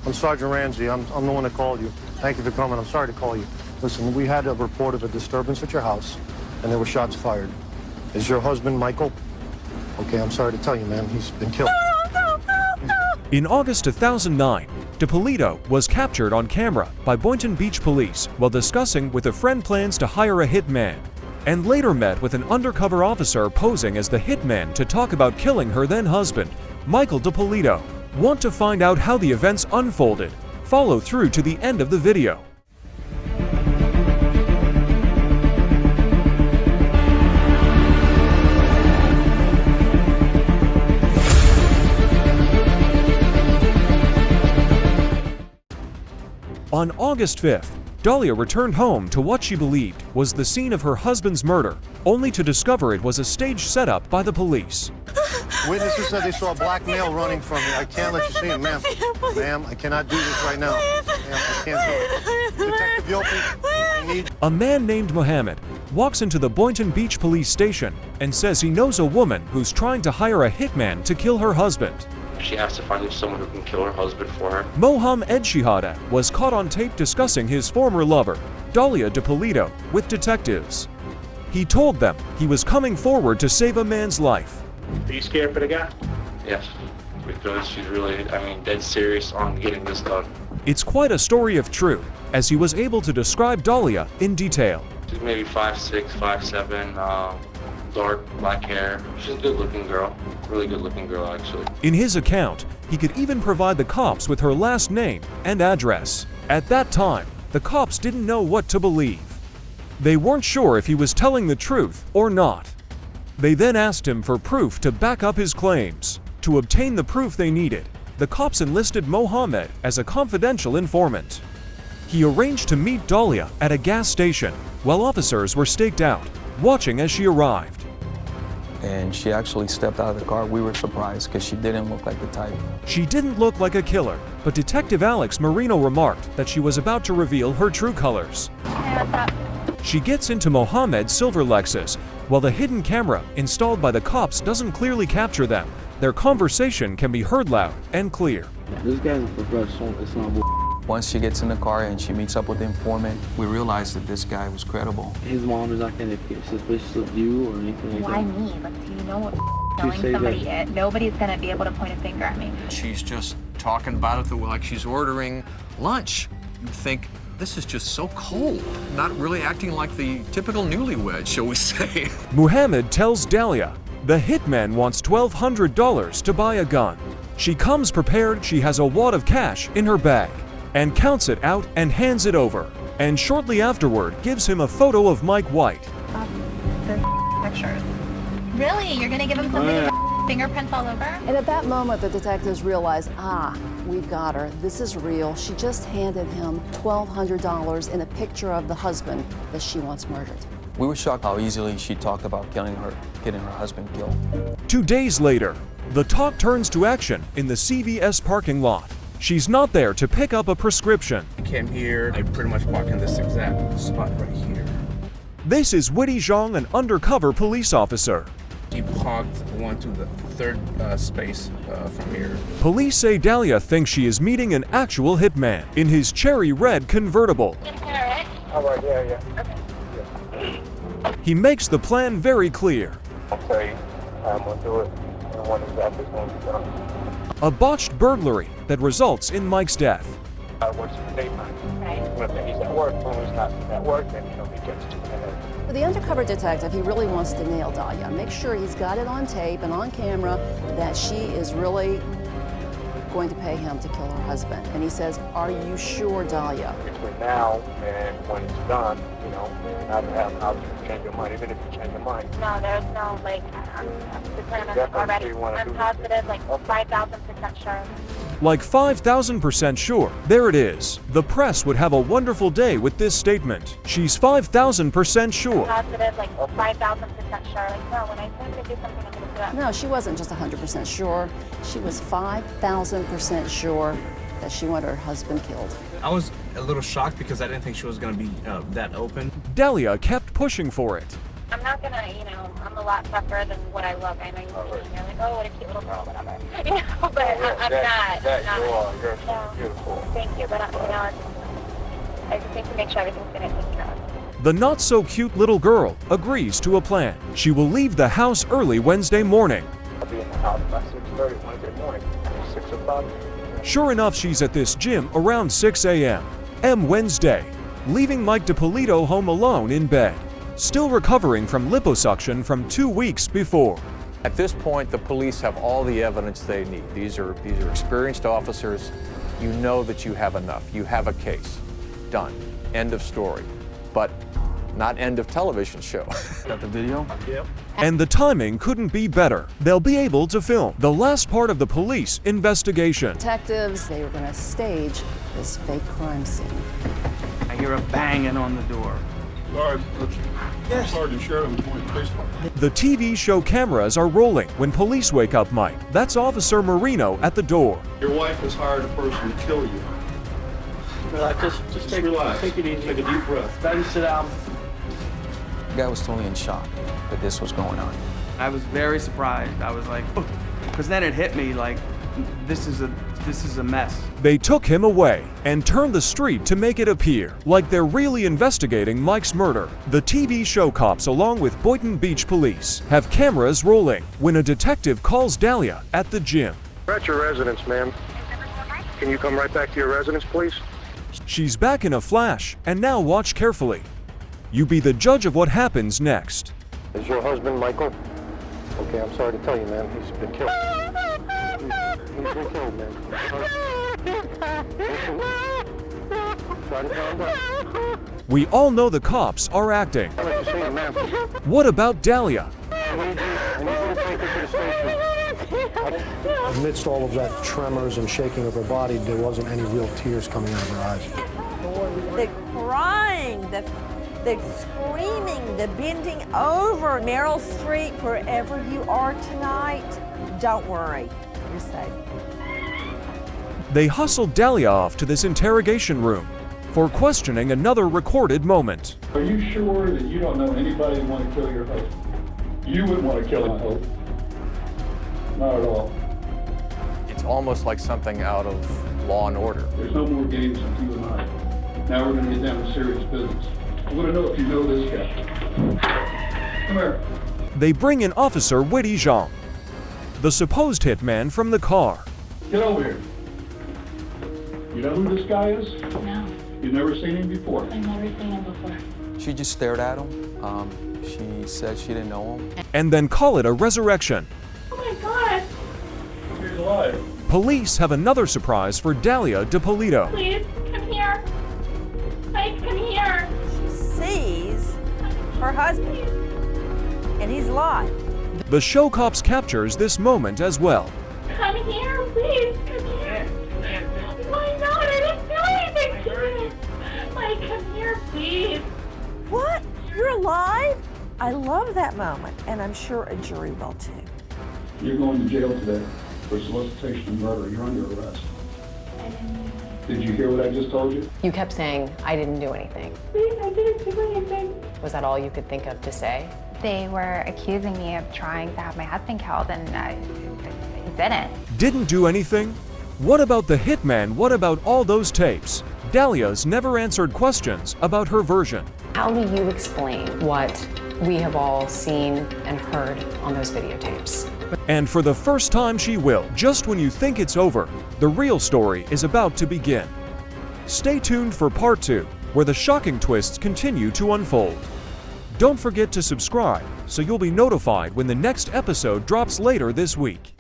I'm Sergeant Ramsey. I'm the one that called you. Thank you for coming. I'm sorry to call you. Listen, we had a report of a disturbance at your house, and there were shots fired. Is your husband Michael? Okay, I'm sorry to tell you, man. He's been killed. In August 2009, Dippolito was captured on camera by Boynton Beach police while discussing with a friend plans to hire a hitman, and later met with an undercover officer posing as the hitman to talk about killing her then-husband, Michael Dippolito. Want to find out how the events unfolded? Follow through to the end of the video. On August 5th, Dalia returned home to what she believed was the scene of her husband's murder, only to discover it was a stage setup by the police. Witnesses said they saw a black male running from me. I can't let you see him, ma'am. Ma'am, I cannot do this right now. Ma'am, I can't do it. Detective Alex, I need... A man named Mohamed walks into the Boynton Beach police station and says he knows a woman who's trying to hire a hitman to kill her husband. She has to find someone who can kill her husband for her. Mohamed Shihadeh was caught on tape discussing his former lover, Dalia Dippolito, with detectives. He told them he was coming forward to save a man's life. Are you scared for the guy? Yes, because she's really, dead serious on getting this done. It's quite a story of truth, as he was able to describe Dalia in detail. She's maybe 5'6", 5'7", dark black hair. She's a good-looking girl. Really good-looking girl, actually. In his account, he could even provide the cops with her last name and address. At that time, the cops didn't know what to believe. They weren't sure if he was telling the truth or not. They then asked him for proof to back up his claims. To obtain the proof they needed, the cops enlisted Mohamed as a confidential informant. He arranged to meet Dalia at a gas station while officers were staked out, watching as she arrived. And she actually stepped out of the car. We were surprised because she didn't look like the type. She didn't look like a killer, but Detective Alex Moreno remarked that she was about to reveal her true colors. She gets into Mohamed's silver Lexus, while the hidden camera installed by the cops doesn't clearly capture them. Their conversation can be heard loud and clear. This guy's a professional. It's not bull. Once she gets in the car and she meets up with the informant, we realized that this guy was credible. His mom is not going to get suspicious of you or anything like that. Why me? Like, do you know what telling somebody it? Nobody's going to be able to point a finger at me. She's just talking about it like she's ordering lunch. You think, this is just so cold. Not really acting like the typical newlywed, shall we say. Mohamed tells Dalia the hitman wants $1,200 to buy a gun. She comes prepared. She has a wad of cash in her bag and counts it out and hands it over. And shortly afterward gives him a photo of Mike White. The pictures. Really? You're going to give him something with fingerprints all over? And at that moment, the detectives realized, we've got her. This is real. She just handed him $1,200 in a picture of the husband that she once murdered. We were shocked how easily she talked about getting her husband killed. 2 days later, the talk turns to action in the CVS parking lot. She's not there to pick up a prescription. I came here. I pretty much parked in this exact spot right here. This is Witty Zhang, an undercover police officer. He parked one to the third space from here. Police say Dalia thinks she is meeting an actual hitman in his cherry red convertible. All right, yeah. Okay. He makes the plan very clear. I'll tell you, I'm gonna do it. I want exactly what's going to be done. A botched burglary that results in Mike's death. What's his daytime? Right. When he's at work, when he's not at work, then he gets 2 minutes. For the undercover detective, he really wants to nail Dalia, make sure he's got it on tape and on camera that she is really going to pay him to kill her husband. And he says, are you sure, Dalia? Between now and when it's done, not to have an option to change your mind, even if you change your mind. No, there's no, I'm determined already. I'm positive, 5,000% sure. Like 5,000% sure. There it is. The press would have a wonderful day with this statement. She's 5,000% sure. Positive, 5,000% sure. No, when I say I'm going to do something, I'm going to do it. No, she wasn't just 100% sure. She was 5,000% sure that she wanted her husband killed. I was a little shocked because I didn't think she was going to be that open. Dalia kept pushing for it. I'm not gonna, I'm a lot tougher than what I look. I know you see me, you're like, oh, what a cute little girl, whatever. But I'm not. You are. You're beautiful. Thank you, but I just need to make sure everything's gonna take care of. The not-so-cute little girl agrees to a plan. She will leave the house early Wednesday morning. I'll be in the house by 6:30 Wednesday morning. 6 o'clock. Sure enough, she's at this gym around 6 a.m. Wednesday, leaving Mike Dippolito home alone in bed, still recovering from liposuction from 2 weeks before. At this point, the police have all the evidence they need. These are experienced officers. You know that you have enough. You have a case. Done. End of story. But not end of television show. Got the video? Yep. And the timing couldn't be better. They'll be able to film the last part of the police investigation. Detectives, they were going to stage this fake crime scene. I hear a banging on the door. Sergeant Sheridan, Police Department. The TV show cameras are rolling when police wake up Mike. That's Officer Moreno at the door. Your wife has hired a person to kill you. Relax, just relax. Take it easy. Take a deep breath. Daddy, sit down. The guy was totally in shock that this was going on. I was very surprised. I was like, because then it hit me like, this is a mess. They took him away and turned the street to make it appear like they're really investigating Mike's murder. The TV show cops, along with Boynton Beach police, have cameras rolling when a detective calls Dalia at the gym. We're at your residence, ma'am. Can you come right back to your residence, please? She's back in a flash, and now watch carefully. You be the judge of what happens next. Is your husband Michael? Okay, I'm sorry to tell you, man. He's been killed. He's been killed, man. Listen. Try to calm down. We all know the cops are acting. I like to see him, ma'am. What about Dalia? I need you to take her to the station. Amidst all of that tremors and shaking of her body, there wasn't any real tears coming out of her eyes. The crying, the screaming, the bending over. Meryl Streep, wherever you are tonight, don't worry, you're safe. They hustled Dalia off to this interrogation room for questioning another recorded moment. Are you sure that you don't know anybody who want to kill your husband? You wouldn't want to kill him, I hope. Not at all. It's almost like something out of Law and Order. There's no more games with you and I. Now we're going to get down to serious business. I want to know if you know this guy. Come here. They bring in Officer Witty Jean, the supposed hitman from the car. Get over here. You know who this guy is? No, You've never seen him before? I've never seen him before. She just stared at him. She said she didn't know him. And then call it a resurrection. Oh my God! He's alive. Police have another surprise for Dalia Dippolito. Please, come here. Mike, come here. She sees her husband, and he's alive. The show cops captures this moment as well. Come here, please, come here. Why not? I didn't do anything to you. Mike, come here, please. What? You're alive? I love that moment, and I'm sure a jury will too. You're going to jail today for solicitation of murder. You're under arrest. Did you hear what I just told you? You kept saying, I didn't do anything. Please, I didn't do anything. Was that all you could think of to say? They were accusing me of trying to have my husband killed, and he didn't. Didn't do anything? What about the hitman? What about all those tapes? Dalia's never answered questions about her version. How do you explain what we have all seen and heard on those videotapes? And for the first time she will, just when you think it's over, the real story is about to begin. Stay tuned for part 2, where the shocking twists continue to unfold. Don't forget to subscribe so you'll be notified when the next episode drops later this week.